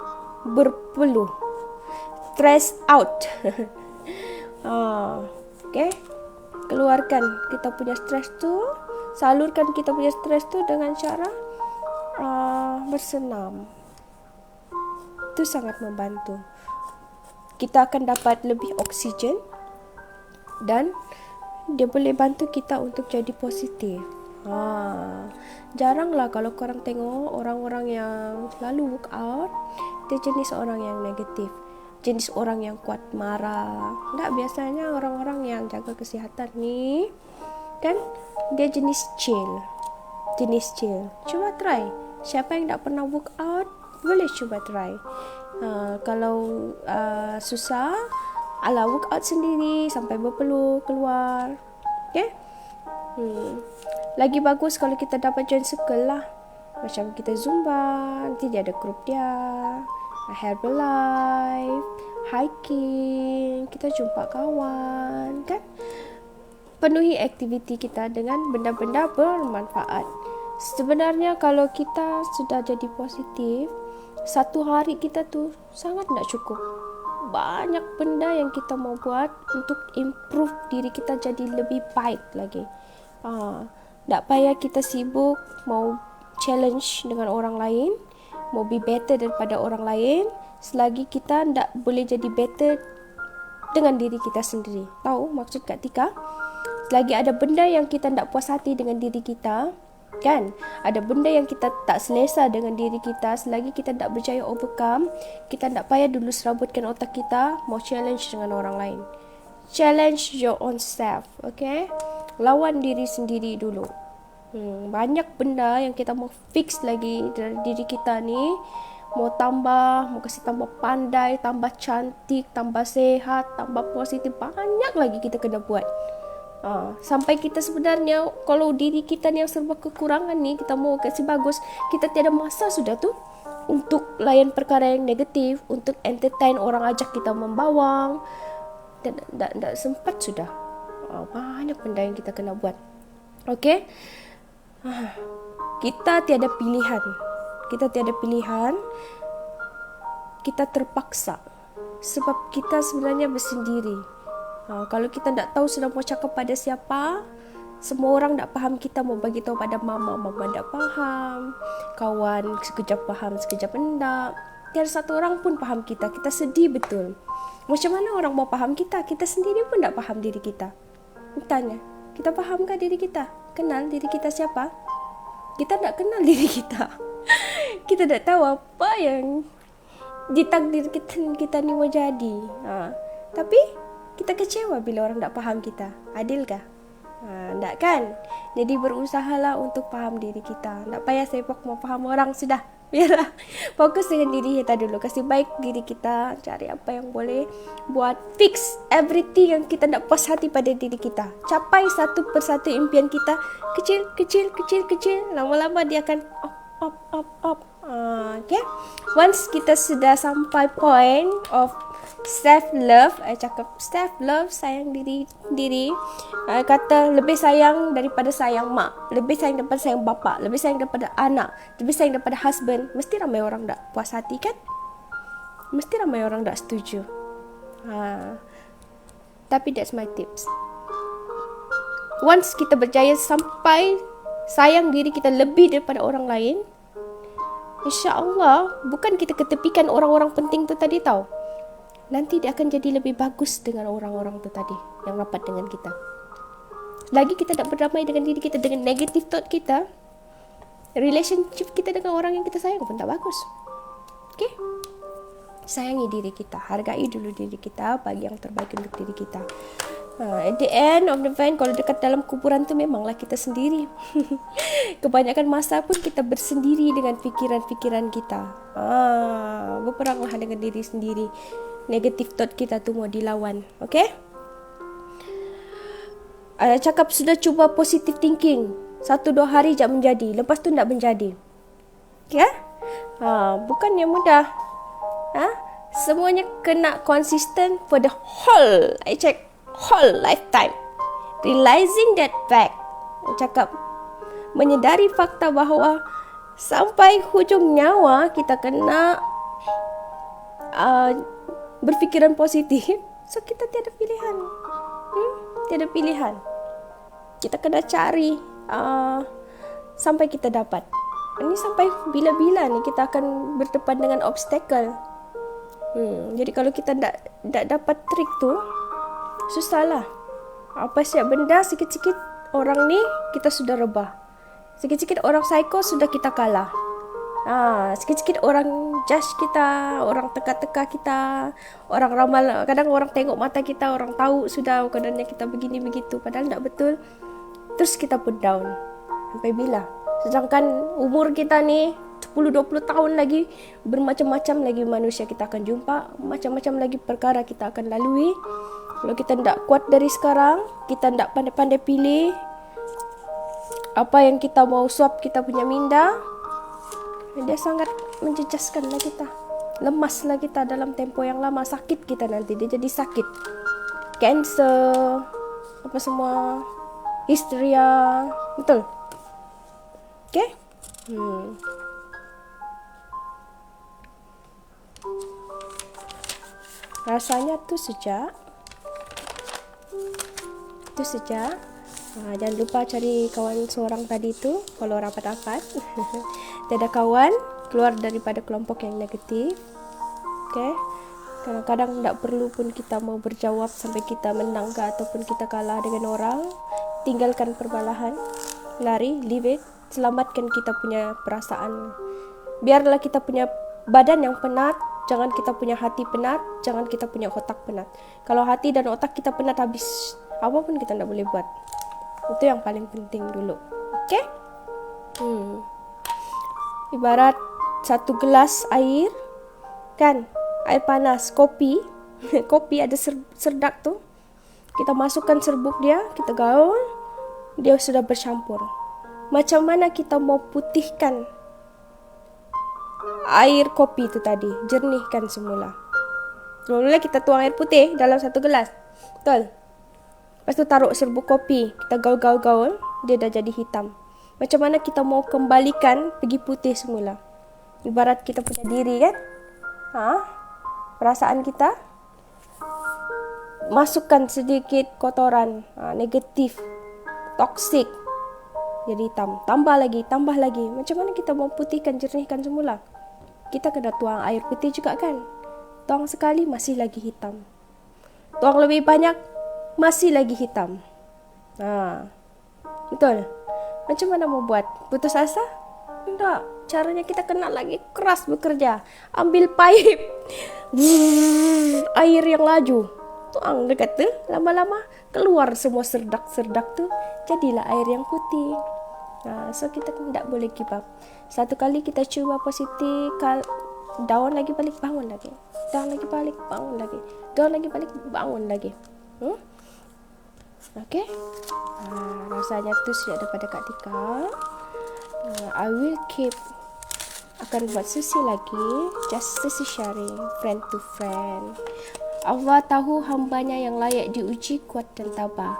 berpeluh, stress out. Okay, keluarkan kita punya stres tu, salurkan kita punya stres tu dengan cara bersenam. Itu sangat membantu. Kita akan dapat lebih oksigen dan dia boleh bantu kita untuk jadi positif. Jaranglah kalau korang tengok orang-orang yang selalu work out, dia jenis orang yang negatif, jenis orang yang kuat marah. Tak, biasanya orang-orang yang jaga kesihatan ni kan, dia jenis chill. Cuba try. Siapa yang tak pernah work out, boleh cuba try. Kalau susah, work out sendiri sampai berpeluh keluar. Okay? Lagi bagus kalau kita dapat join circle lah. Macam kita Zumba, nanti dia ada grup dia, Herbalife, hiking, kita jumpa kawan kan. Penuhi aktiviti kita dengan benda-benda bermanfaat. Sebenarnya kalau kita sudah jadi positif, satu hari kita tu sangat tak cukup. Banyak benda yang kita mau buat untuk improve diri kita jadi lebih baik lagi. Tak payah kita sibuk mau challenge dengan orang lain, mau be better daripada orang lain, selagi kita tak boleh jadi better dengan diri kita sendiri. Tahu maksud Kak Tika? Selagi ada benda yang kita tak puas hati dengan diri kita, kan? Ada benda yang kita tak selesa dengan diri kita, selagi kita tak berjaya overcome, kita tak payah dulu serabutkan otak kita mau challenge dengan orang lain. Challenge your own self, okay? Lawan diri sendiri dulu. Banyak benda yang kita mau fix lagi dari diri kita ni. Mau tambah, mau kasih tambah pandai, tambah cantik, tambah sehat, tambah positif. Banyak lagi kita kena buat. Sampai kita sebenarnya, kalau diri kita ni yang serba kekurangan ni, kita mau kasih bagus, kita tiada masa sudah tu untuk layan perkara yang negatif, untuk entertain orang ajak kita membawang. Tak sempat sudah. Banyak benda yang kita kena buat. Okay? Kita tiada pilihan. Kita terpaksa. Sebab kita sebenarnya bersendiri. Kalau kita tak tahu sudah mau cakap pada siapa, semua orang tak faham, kita mau bagi tahu pada mama tak faham. Kawan sekejap faham, sekejap enggak. Tiada satu orang pun faham kita. Kita sedih betul. Macam mana orang mau faham kita? Kita sendiri pun tak faham diri kita. Tanya, kita fahamkah diri kita? Kenal diri kita siapa? Kita tak kenal diri kita. Kita tak tahu apa yang ditakdir kita ni mau jadi. Tapi kita kecewa bila orang tak faham kita. Adilkah? Tak kan? Jadi berusahalah untuk faham diri kita. Tak payah sepak mau faham orang, sudah. Biarlah fokus dengan diri kita dulu. Kasih baik diri kita. Cari apa yang boleh buat fix everything yang kita tak puas hati pada diri kita. Capai satu persatu impian kita. Kecil. Lama-lama dia akan up. Okay. Once kita sudah sampai point of self-love, cakap self-love, sayang diri, kata lebih sayang daripada sayang mak, lebih sayang daripada sayang bapa, lebih sayang daripada anak, lebih sayang daripada husband. Mesti ramai orang tak puas hati kan? Mesti ramai orang tak setuju. Tapi that's my tips. Once kita berjaya sampai sayang diri kita lebih daripada orang lain, InsyaAllah bukan kita ketepikan orang-orang penting tu tadi tahu. Nanti dia akan jadi lebih bagus dengan orang-orang tu tadi yang rapat dengan kita. Lagi kita tak berdamai dengan diri kita, dengan negative thought kita, relationship kita dengan orang yang kita sayang pun tak bagus. Okay? Sayangi diri kita, hargai dulu diri kita, bagi yang terbaik untuk diri kita. At the end of the van, kalau dekat dalam kuburan tu memanglah kita sendiri. Kebanyakan masa pun kita bersendiri dengan fikiran-fikiran kita. Berperanglah dengan diri sendiri. Negative thought kita tu mau dilawan. Okay? Cakap sudah cuba positive thinking. 1-2 hari je menjadi. Lepas tu tak menjadi. Okay? Bukan yang mudah. Semuanya kena konsisten for the whole lifetime. Realizing that fact. Cakap menyedari fakta bahawa sampai hujung nyawa kita kena berfikiran positif. So kita tiada pilihan. Tiada pilihan. Kita kena cari sampai kita dapat. Ini sampai bila-bila ni kita akan berdepan dengan obstacle. Jadi kalau kita tak dapat trik tu, susahlah. Apa siap benda, sikit-sikit orang ni kita sudah rebah. Sikit-sikit orang psycho sudah kita kalah. Sikit-sikit orang judge kita, orang teka-teka kita, orang ramal, kadang orang tengok mata kita, orang tahu sudah keadaannya kita begini begitu, padahal tak betul. Terus kita pun down. Sampai bila? Sedangkan umur kita ni 10-20 tahun lagi, bermacam-macam lagi manusia kita akan jumpa, macam-macam lagi perkara kita akan lalui. Kalau kita tak kuat dari sekarang, kita tak pandai-pandai pilih apa yang kita mau suap kita punya minda, dia sangat menjejaskanlah kita. Lemaslah kita dalam tempoh yang lama, sakit kita nanti, dia jadi sakit. Cancer, apa semua, histeria, betul? Okay? Rasanya tu sejak. Jangan lupa cari kawan seorang tadi tu kalau rapat-rapat. Tiada kawan, keluar daripada kelompok yang negatif. Okay? Kadang-kadang tak perlu pun kita mau berjawab sampai kita menang ke ataupun kita kalah dengan orang. Tinggalkan perbalahan, lari, leave it. Selamatkan kita punya perasaan. Biarlah kita punya badan yang penat, jangan kita punya hati penat, jangan kita punya otak penat. Kalau hati dan otak kita penat, habis. Apa pun kita tak boleh buat. Itu yang paling penting dulu. Okey? Ibarat satu gelas air, kan? Air panas, kopi. Kopi ada serdak tu. Kita masukkan serbuk dia, kita gaul, dia sudah bercampur. Macam mana kita mau putihkan air kopi itu tadi, jernihkan semula. Mula kita tuang air putih dalam satu gelas. Betul? Lepas tu taruh serbuk kopi, kita gaul-gaul-gaul, dia dah jadi hitam. Macam mana kita mau kembalikan pergi putih semula? Ibarat kita punya diri, kan? Perasaan kita, masukkan sedikit kotoran, negatif, toksik, jadi hitam. Tambah lagi. Macam mana kita mau putihkan, jernihkan semula? Kita kena tuang air putih juga, kan? Tuang sekali, masih lagi hitam. Tuang lebih banyak, masih lagi hitam. Betul? Macam mana mau buat? Putus asa? Tidak. Caranya kita kena lagi keras bekerja. Ambil pipe. Air yang laju. Tuang dekat tu. Lama-lama keluar semua serdak-serdak tu. Jadilah air yang putih. So kita tidak boleh give up. Satu kali kita cuba positif, down lagi balik, bangun lagi. Down lagi balik, bangun lagi. Down lagi balik, bangun lagi. Okay? Rasanya tu sudah daripada Kak Tika. I will keep, akan buat sesi lagi, just sesi sharing, friend to friend. Allah tahu hambanya yang layak diuji, kuat dan tabah.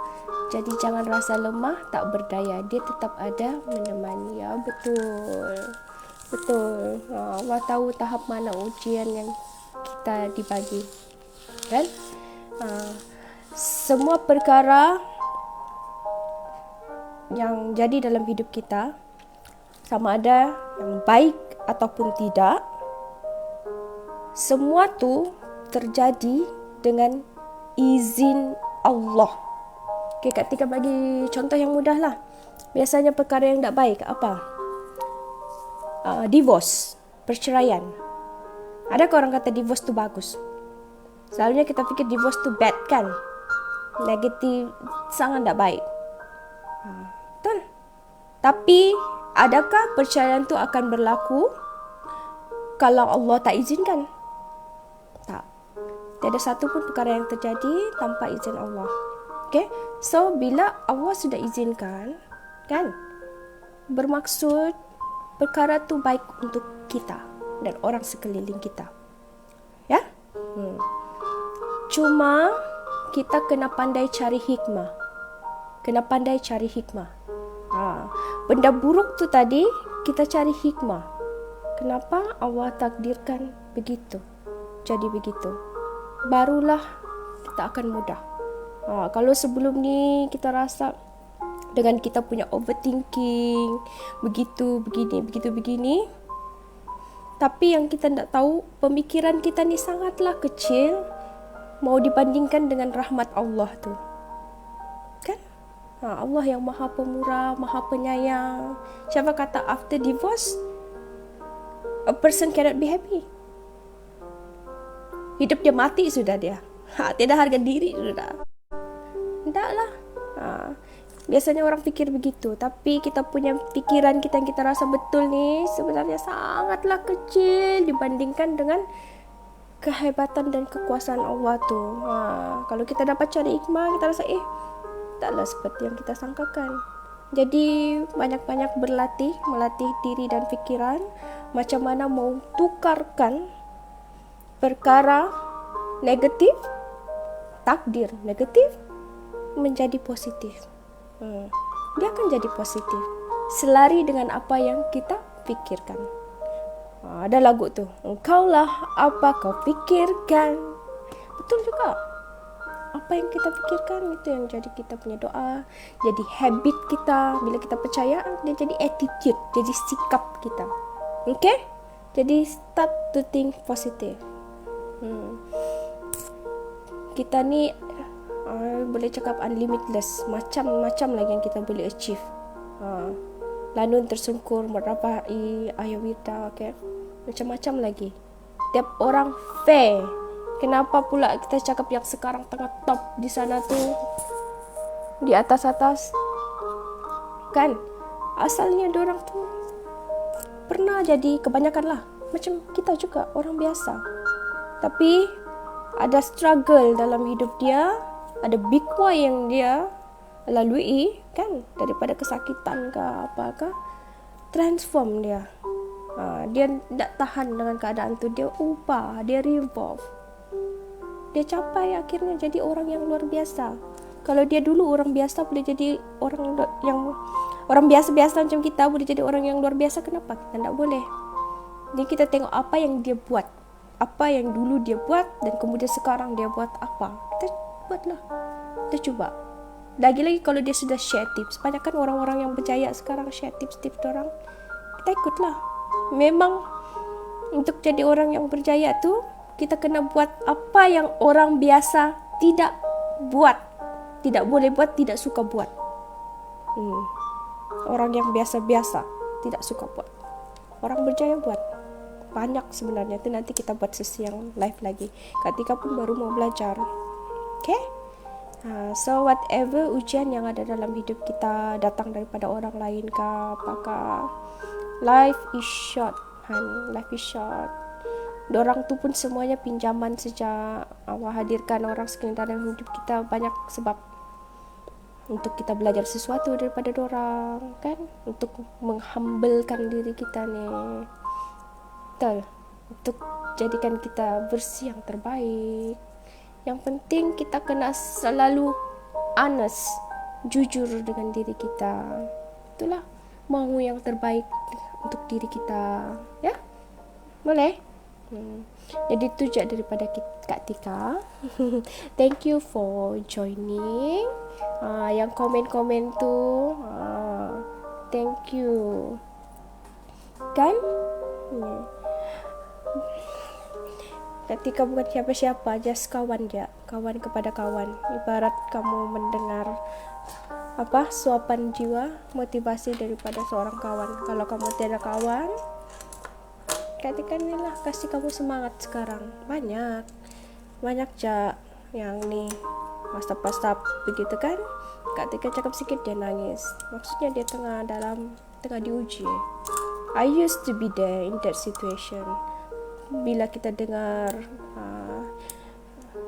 Jadi jangan rasa lemah, tak berdaya. Dia tetap ada menemani. Ya, betul. Allah tahu tahap mana ujian yang kita dibagi. Kan? Semua perkara yang jadi dalam hidup kita, sama ada yang baik ataupun tidak, semua tu terjadi dengan izin Allah. Okay, Kak Tika bagi contoh yang mudah lah. Biasanya perkara yang tak baik apa? Divorce, perceraian. Adakah orang kata divorce tu bagus? Selalunya kita fikir divorce tu bad, kan? Negatif, sangat tak baik. Betul? Tapi adakah perceraian tu akan berlaku kalau Allah tak izinkan? Tak. Tiada satu pun perkara yang terjadi tanpa izin Allah. Okay? So, bila Allah sudah izinkan, kan? Bermaksud perkara tu baik untuk kita dan orang sekeliling kita. Ya? Cuma kita kena pandai cari hikmah. Benda buruk tu tadi, kita cari hikmah. Kenapa Allah takdirkan begitu? Jadi begitu. Barulah kita akan mudah. Kalau sebelum ni kita rasa dengan kita punya overthinking, begitu, begini. Tapi yang kita tak tahu, pemikiran kita ni sangatlah kecil mau dibandingkan dengan rahmat Allah tu. Kan? Allah yang maha pemurah, maha penyayang. Siapa kata after divorce, a person cannot be happy? Hidup dia mati sudah dia. Tiada harga diri sudah. Taklah. Biasanya orang fikir begitu, tapi kita punya pikiran kita yang kita rasa betul ni sebenarnya sangatlah kecil dibandingkan dengan kehebatan dan kekuasaan Allah tu. Kalau kita dapat cari hikmah, kita rasa taklah seperti yang kita sangkakan. Jadi banyak-banyak melatih diri dan fikiran macam mana mau tukarkan perkara negatif, takdir negatif menjadi positif. Dia akan jadi positif selari dengan apa yang kita fikirkan. Ada lagu tu, engkaulah apa kau fikirkan. Betul juga. Apa yang kita fikirkan itu yang jadi kita punya doa, jadi habit kita. Bila kita percaya, dia jadi attitude, jadi sikap kita. Okay? Jadi start to think positive. Kita ni boleh cakap unlimitless, macam-macam lagi yang kita boleh achieve. Lanun tersungkur, merapai, ayawita, okay? Macam-macam lagi. Tiap orang fair. Kenapa pula kita cakap yang sekarang tengah top di sana tu, di atas-atas, kan? asalnya dorang tuh pernah jadi, kebanyakan lah macam kita juga, orang biasa, tapi ada struggle dalam hidup dia, ada big why yang dia lalui kan, daripada kesakitan ke apakah, transform dia. Dia tidak tahan dengan keadaan tu, dia ubah, dia revolve, dia capai akhirnya jadi orang yang luar biasa. Kalau dia dulu orang biasa boleh jadi orang biasa-biasa macam kita boleh jadi orang yang luar biasa, kenapa kita tidak boleh? Jadi kita tengok apa yang dia buat, apa yang dulu dia buat, dan kemudian sekarang dia buat apa, kita buatlah, kita coba. Lagi-lagi kalau dia sudah share tips, banyak kan orang-orang yang berjaya sekarang share tips-tips orang, kita ikutlah. Memang untuk jadi orang yang berjaya tu, kita kena buat apa yang orang biasa tidak buat, tidak boleh buat, tidak suka buat. Orang yang biasa-biasa tidak suka buat, orang berjaya buat. Banyak sebenarnya itu, nanti kita buat sesi yang live lagi. Ketika pun baru mau belajar. Okay? So whatever ujian yang ada dalam hidup kita datang daripada orang lain kah, apakah, life is short, honey. Life is short. Dorang tu pun semuanya pinjaman sejak Allah hadirkan orang sekitar dalam hidup kita, banyak sebab untuk kita belajar sesuatu daripada dorang kan, untuk menghumblekan diri kita ni, betul, untuk jadikan kita bersih yang terbaik. Yang penting kita kena selalu honest, jujur dengan diri kita, itulah mau yang terbaik untuk diri kita, ya, boleh. Jadi itu je daripada Kak Tika. Thank you for joining. Yang komen-komen tu, thank you kan. Kak Tika bukan siapa-siapa, just kawan je, kawan kepada kawan. Ibarat kamu mendengar suapan jiwa, motivasi daripada seorang kawan. Kalau kamu tiada kawan, Kak Tika ni lah kasih kamu semangat sekarang. Banyak je yang ni WhatsApp begitu kan, Kak Tika cakap sikit dia nangis, maksudnya dia tengah diuji. I used to be there in that situation. Bila kita dengar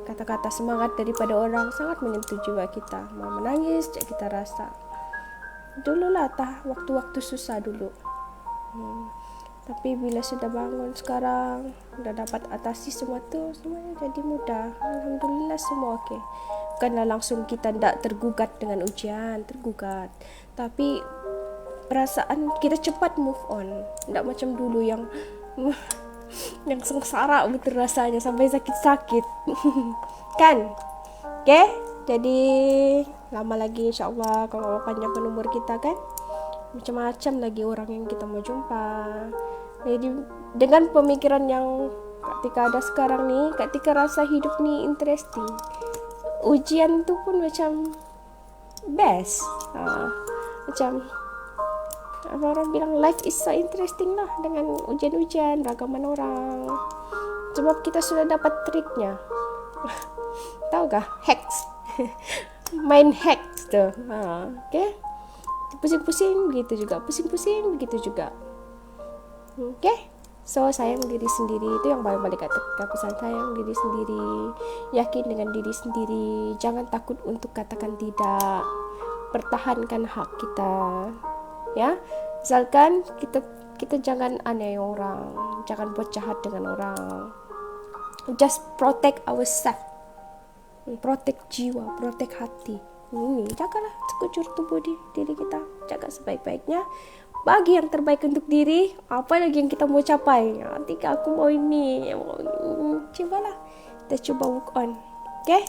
kata-kata semangat daripada orang, sangat menyentuh jiwa kita, mau menangis je kita rasa. Dululah waktu-waktu susah dulu, tapi bila sudah bangun sekarang, sudah dapat atasi semua tu, semuanya jadi mudah. Alhamdulillah semua okey. Bukanlah langsung kita tidak tergugat dengan ujian, tergugat, tapi perasaan kita cepat move on. Tidak macam dulu yang sengsara betul rasanya sampai sakit-sakit. Kan? Okay? Jadi lama lagi insyaAllah kalau panjangkan umur kita kan, macam-macam lagi orang yang kita mau jumpa. Jadi dengan pemikiran yang Kak Tika ada sekarang ni, Kak Tika rasa hidup ni interesting. Ujian tu pun macam best. Macam apa orang bilang, life is so interesting lah dengan ujian-ujian ragaman orang. Sebab kita sudah dapat triknya. Tahu kah? Hacks. Main hacks tu. Okay? Pusing-pusing begitu juga, pusing-pusing begitu juga. Okay? So sayang diri sendiri, itu yang balik kata pesan, sayang diri sendiri, yakin dengan diri sendiri, jangan takut untuk katakan tidak, pertahankan hak kita, ya. Misalkan kita jangan aneh orang, jangan buat jahat dengan orang, just protect ourselves, protect jiwa, protect hati. Ini jagalah sekujur tubuh diri kita, jaga sebaik-baiknya, bagi yang terbaik untuk diri. Apa lagi yang kita mau capai, nanti aku mau ini, cobalah kita coba work on. Okay,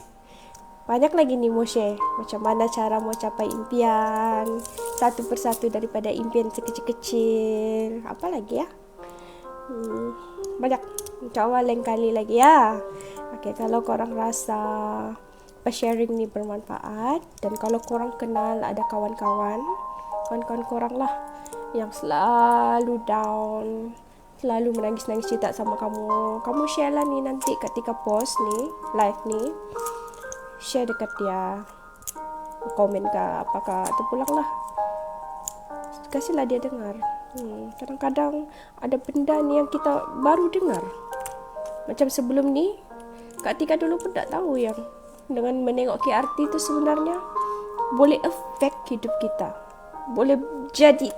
banyak lagi nih mau share macam mana cara mau capai impian satu persatu daripada impian sekecil-kecil. Apa lagi ya, banyak, insyaAllah lain kali lagi ya. Okay, kalau korang rasa sharing ni bermanfaat, dan kalau korang kenal ada kawan-kawan korang lah yang selalu down, selalu menangis-nangis cerita sama kamu share lah ni, nanti ketika post ni, live ni, share dekat dia, komen ke apakah, terpulang lah. kasihlah dia dengar. Kadang-kadang ada benda ni yang kita baru dengar. Macam sebelum ni, Kak Tika dulu pun tak tahu yang dengan menengok KRT tu sebenarnya boleh affect hidup kita. Boleh jadi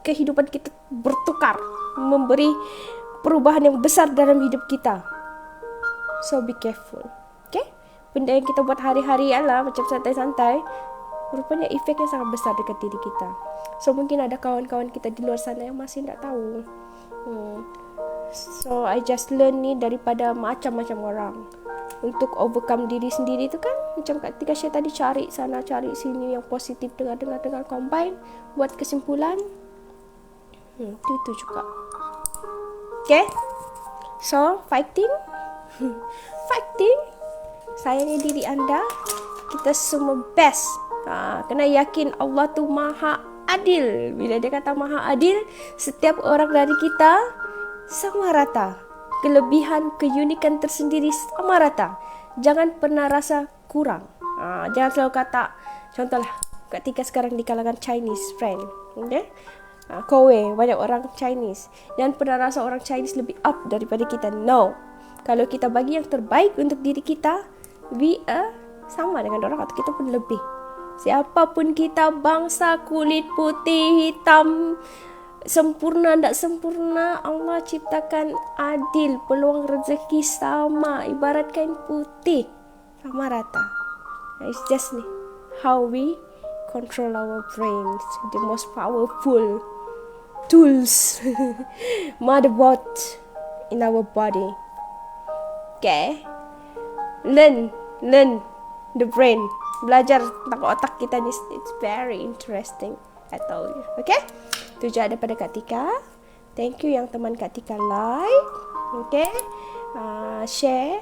kehidupan kita bertukar, memberi perubahan yang besar dalam hidup kita. So be careful. Okay? Benda yang kita buat hari-hari lah, macam santai-santai, rupanya efeknya sangat besar dekat diri kita. So mungkin ada kawan-kawan kita di luar sana yang masih tak tahu. So I just learn ni daripada macam-macam orang. Untuk overcome diri sendiri tu kan, macam Kak Tika share tadi, cari sana cari sini yang positif, dengar combine, buat kesimpulan. Itu juga. Okay? So fighting sayangi diri anda. Kita semua best. Kena yakin Allah tu maha adil. Bila dia kata maha adil, setiap orang dari kita sama rata. Kelebihan, keunikan tersendiri sama rata. Jangan pernah rasa kurang. Jangan selalu kata, contohlah Kak Tika sekarang di kalangan Chinese friend, okay? Kowe, banyak orang Chinese. Jangan pernah rasa orang Chinese lebih up daripada kita. No. Kalau kita bagi yang terbaik untuk diri kita, we are sama dengan orang, atau kita pun lebih. Siapapun kita, bangsa, kulit putih, hitam, sempurna tak sempurna, Allah ciptakan adil. Peluang rezeki sama, ibarat kain putih, sama rata. It's just how we control our brains, the most powerful tools, motherboard in our body. Okay, learn the brain. Belajar tentang otak kita ni, it's very interesting. I told you. Okay, itu je daripada Kak Tika. Thank you yang teman Kak Tika like. Okay, share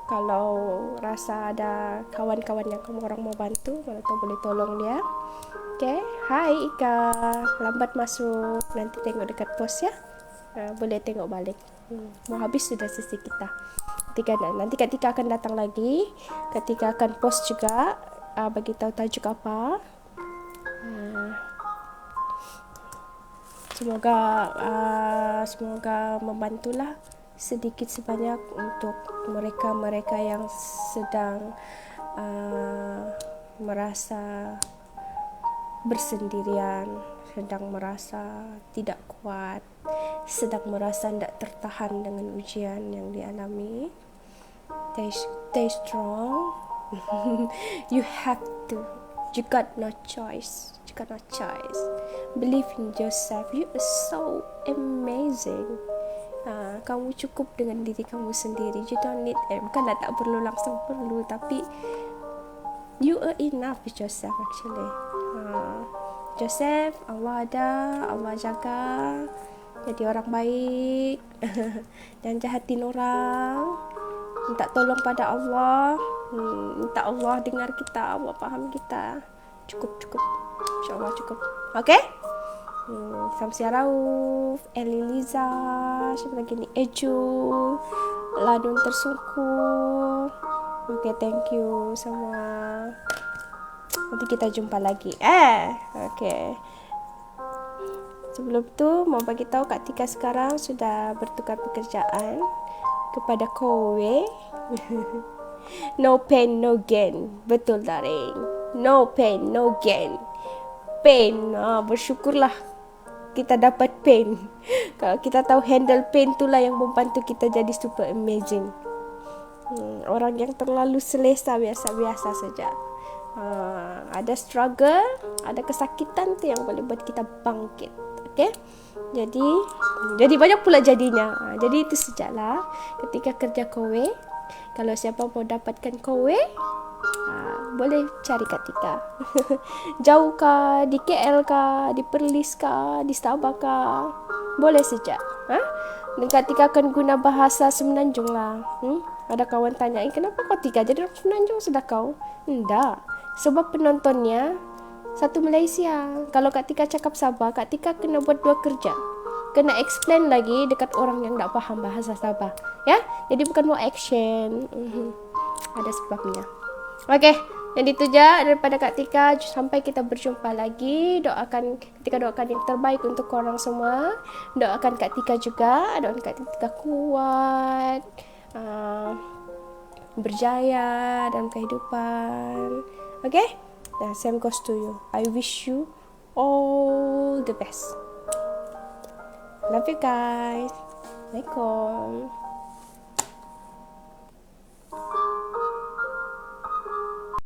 kalau rasa ada kawan-kawan yang kamu orang mau bantu, mana tahu boleh tolong dia. Okay, hai Ika, lambat masuk, nanti tengok dekat post ya. Boleh tengok balik. Mau habis sudah sesi kita. Nanti Kak Tika akan datang lagi. Kak Tika akan post juga, bagi tahu tajuk apa. Semoga membantulah sedikit sebanyak untuk mereka yang sedang merasa bersendirian, sedang merasa tidak kuat, sedang merasa tidak tertahan dengan ujian yang dialami. Stay strong. You have to. You got no choice. Believe in yourself. You are so amazing. Kamu cukup dengan diri kamu sendiri. You don't need, bukanlah tak perlu, langsung perlu, tapi you are enough with yourself actually. Joseph, Allah ada, Allah jaga. Jadi orang baik. Jangan jahatin orang. Minta tolong pada Allah. Minta Allah dengar kita, Allah faham kita. Cukup. InsyaAllah cukup. Okay? Samsia Rauf, Eliliza, siapa lagi ni? Eju, Ladun Tersungkur. Okay, thank you semua. Nanti kita jumpa lagi. Okay. Sebelum tu mau bagi tahu Kak Tika sekarang sudah bertukar pekerjaan kepada Kowe. No pain, no gain. Betul daring. No pain, no gain. Pain, bersyukurlah kita dapat pain. Kalau kita tahu handle pain, itulah yang membantu kita jadi super amazing. Orang yang terlalu selesa biasa-biasa saja. Ada struggle, ada kesakitan tu yang boleh buat kita bangkit. Okay? Jadi banyak pula jadinya. Jadi itu sajalah ketika kerja Kowe. Kalau siapa mau dapatkan Kowe, boleh cari Kak Tika. Jauh kah, di KL kah, di Perlis kah, di Sabah kah, boleh saja. Dan Kak Tika akan guna bahasa Semenanjung lah. Ada kawan tanyain, kenapa Kak Tika jadi orang Semenanjung sudah kau? Enggak, sebab penontonnya satu Malaysia. Kalau Kak Tika cakap Sabah, Kak Tika kena buat 2 kerja. Kena explain lagi dekat orang yang tak faham bahasa Sabah. Ya, jadi bukan mau action. Ada sebabnya. Okay, Yang itu aja daripada Kak Tika. Sampai kita berjumpa lagi. Doakan yang terbaik untuk korang semua. Doakan Kak Tika juga. Doakan Kak Tika kuat, berjaya dalam kehidupan. Okay? Nah, same goes to you. I wish you all the best. Love you guys. Assalamualaikum.